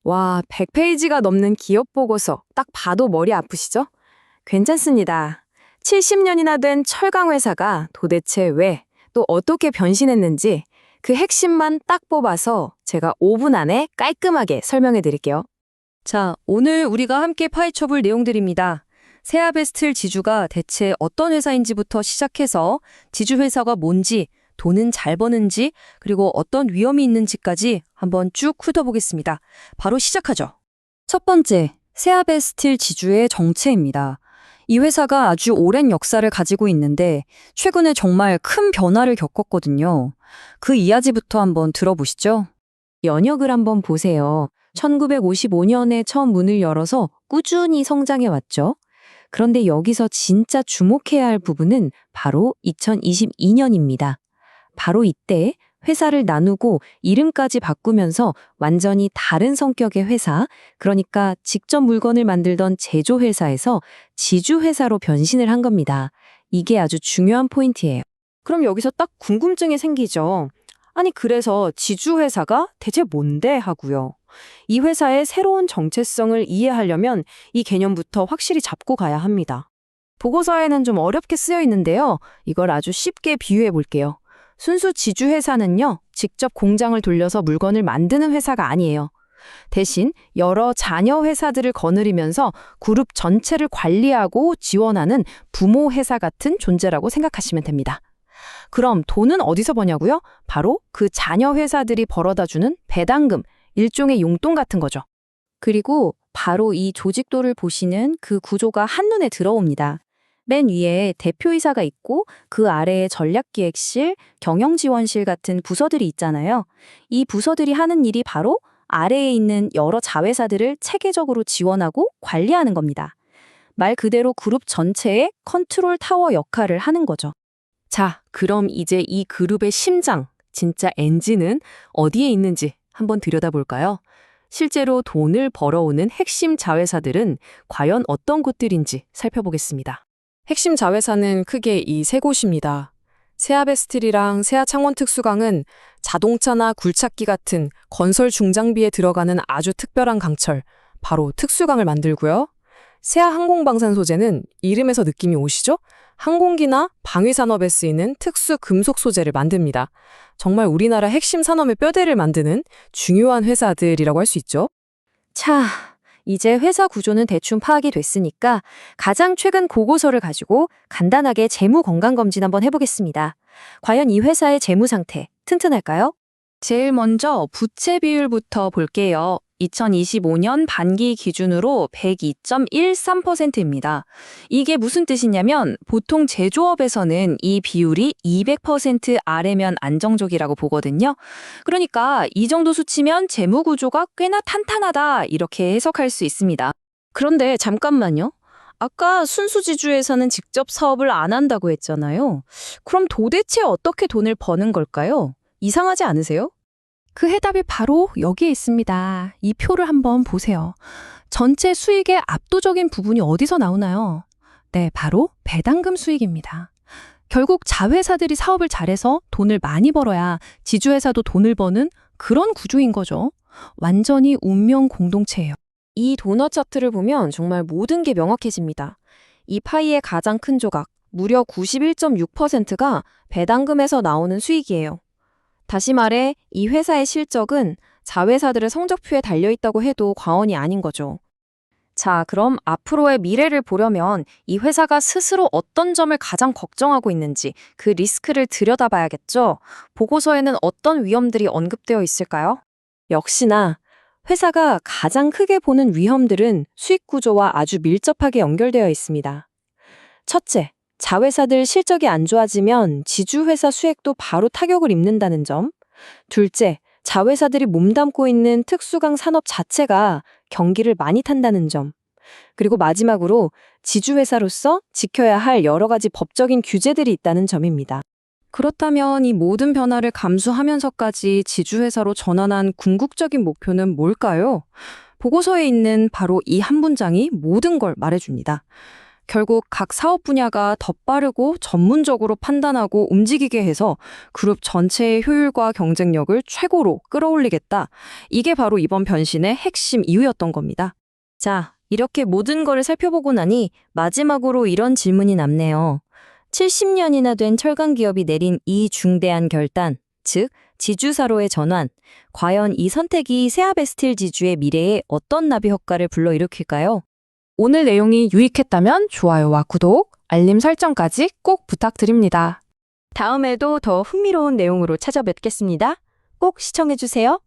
와, 100페이지가 넘는 기업 보고서. 딱 봐도 머리 아프시죠? 괜찮습니다. 70년이나 된 철강 회사가 도대체 왜, 또 어떻게 변신했는지 그 핵심만 딱 뽑아서 제가 5분 안에 깔끔하게 설명해 드릴게요. 자, 오늘 우리가 함께 파헤쳐볼 내용들입니다. 세아베스틀 지주가 대체 어떤 회사인지부터 시작해서 지주회사가 뭔지, 돈은 잘 버는지, 그리고 어떤 위험이 있는지까지 한번 쭉 훑어보겠습니다. 바로 시작하죠. 첫 번째, 세아베스틸 지주의 정체입니다. 이 회사가 아주 오랜 역사를 가지고 있는데 최근에 정말 큰 변화를 겪었거든요. 그 이야기부터 한번 들어보시죠. 연역을 한번 보세요. 1955년에 처음 문을 열어서 꾸준히 성장해 왔죠. 그런데 여기서 진짜 주목해야 할 부분은 바로 2022년입니다. 바로 이때 회사를 나누고 이름까지 바꾸면서 완전히 다른 성격의 회사, 그러니까 직접 물건을 만들던 제조회사에서 지주회사로 변신을 한 겁니다. 이게 아주 중요한 포인트예요. 그럼 여기서 딱 궁금증이 생기죠. 아니, 그래서 지주회사가 대체 뭔데 하고요. 이 회사의 새로운 정체성을 이해하려면 이 개념부터 확실히 잡고 가야 합니다. 보고서에는 좀 어렵게 쓰여 있는데요. 이걸 아주 쉽게 비유해 볼게요. 순수 지주회사는요, 직접 공장을 돌려서 물건을 만드는 회사가 아니에요. 대신 여러 자녀 회사들을 거느리면서 그룹 전체를 관리하고 지원하는 부모 회사 같은 존재라고 생각하시면 됩니다. 그럼 돈은 어디서 버냐고요? 바로 그 자녀 회사들이 벌어다주는 배당금, 일종의 용돈 같은 거죠. 그리고 바로 이 조직도를 보시는 그 구조가 한눈에 들어옵니다. 맨 위에 대표이사가 있고 그 아래에 전략기획실, 경영지원실 같은 부서들이 있잖아요. 이 부서들이 하는 일이 바로 아래에 있는 여러 자회사들을 체계적으로 지원하고 관리하는 겁니다. 말 그대로 그룹 전체의 컨트롤 타워 역할을 하는 거죠. 자, 그럼 이제 이 그룹의 심장, 진짜 엔진은 어디에 있는지 한번 들여다볼까요? 실제로 돈을 벌어오는 핵심 자회사들은 과연 어떤 곳들인지 살펴보겠습니다. 핵심 자회사는 크게 이 세 곳입니다. 세아베스틸이랑 세아창원특수강은 자동차나 굴착기 같은 건설 중장비에 들어가는 아주 특별한 강철, 바로 특수강을 만들고요. 세아항공방산소재는 이름에서 느낌이 오시죠? 항공기나 방위산업에 쓰이는 특수 금속 소재를 만듭니다. 정말 우리나라 핵심 산업의 뼈대를 만드는 중요한 회사들이라고 할 수 있죠. 자, 이제 회사 구조는 대충 파악이 됐으니까 가장 최근 보고서를 가지고 간단하게 재무 건강검진 한번 해보겠습니다. 과연 이 회사의 재무 상태 튼튼할까요? 제일 먼저 부채 비율부터 볼게요. 2025년 반기 기준으로 102.13%입니다. 이게 무슨 뜻이냐면 보통 제조업에서는 이 비율이 200% 아래면 안정적이라고 보거든요. 그러니까 이 정도 수치면 재무 구조가 꽤나 탄탄하다 이렇게 해석할 수 있습니다. 그런데 잠깐만요. 아까 순수지주에서는 직접 사업을 안 한다고 했잖아요. 그럼 도대체 어떻게 돈을 버는 걸까요? 이상하지 않으세요? 그 해답이 바로 여기에 있습니다. 이 표를 한번 보세요. 전체 수익의 압도적인 부분이 어디서 나오나요? 네, 바로 배당금 수익입니다. 결국 자회사들이 사업을 잘해서 돈을 많이 벌어야 지주회사도 돈을 버는 그런 구조인 거죠. 완전히 운명 공동체예요. 이 도넛 차트를 보면 정말 모든 게 명확해집니다. 이 파이의 가장 큰 조각, 무려 91.6%가 배당금에서 나오는 수익이에요. 다시 말해 이 회사의 실적은 자회사들의 성적표에 달려있다고 해도 과언이 아닌 거죠. 자, 그럼 앞으로의 미래를 보려면 이 회사가 스스로 어떤 점을 가장 걱정하고 있는지 그 리스크를 들여다봐야겠죠. 보고서에는 어떤 위험들이 언급되어 있을까요? 역시나 회사가 가장 크게 보는 위험들은 수익 구조와 아주 밀접하게 연결되어 있습니다. 첫째, 자회사들 실적이 안 좋아지면 지주회사 수익도 바로 타격을 입는다는 점. 둘째, 자회사들이 몸담고 있는 특수강 산업 자체가 경기를 많이 탄다는 점. 그리고 마지막으로 지주회사로서 지켜야 할 여러 가지 법적인 규제들이 있다는 점입니다. 그렇다면 이 모든 변화를 감수하면서까지 지주회사로 전환한 궁극적인 목표는 뭘까요? 보고서에 있는 바로 이 한 문장이 모든 걸 말해줍니다. 결국 각 사업 분야가 더 빠르고 전문적으로 판단하고 움직이게 해서 그룹 전체의 효율과 경쟁력을 최고로 끌어올리겠다. 이게 바로 이번 변신의 핵심 이유였던 겁니다. 자, 이렇게 모든 거를 살펴보고 나니 마지막으로 이런 질문이 남네요. 70년이나 된 철강 기업이 내린 이 중대한 결단, 즉 지주사로의 전환. 과연 이 선택이 세아베스틸 지주의 미래에 어떤 나비 효과를 불러일으킬까요? 오늘 내용이 유익했다면 좋아요와 구독, 알림 설정까지 꼭 부탁드립니다. 다음에도 더 흥미로운 내용으로 찾아뵙겠습니다. 꼭 시청해주세요.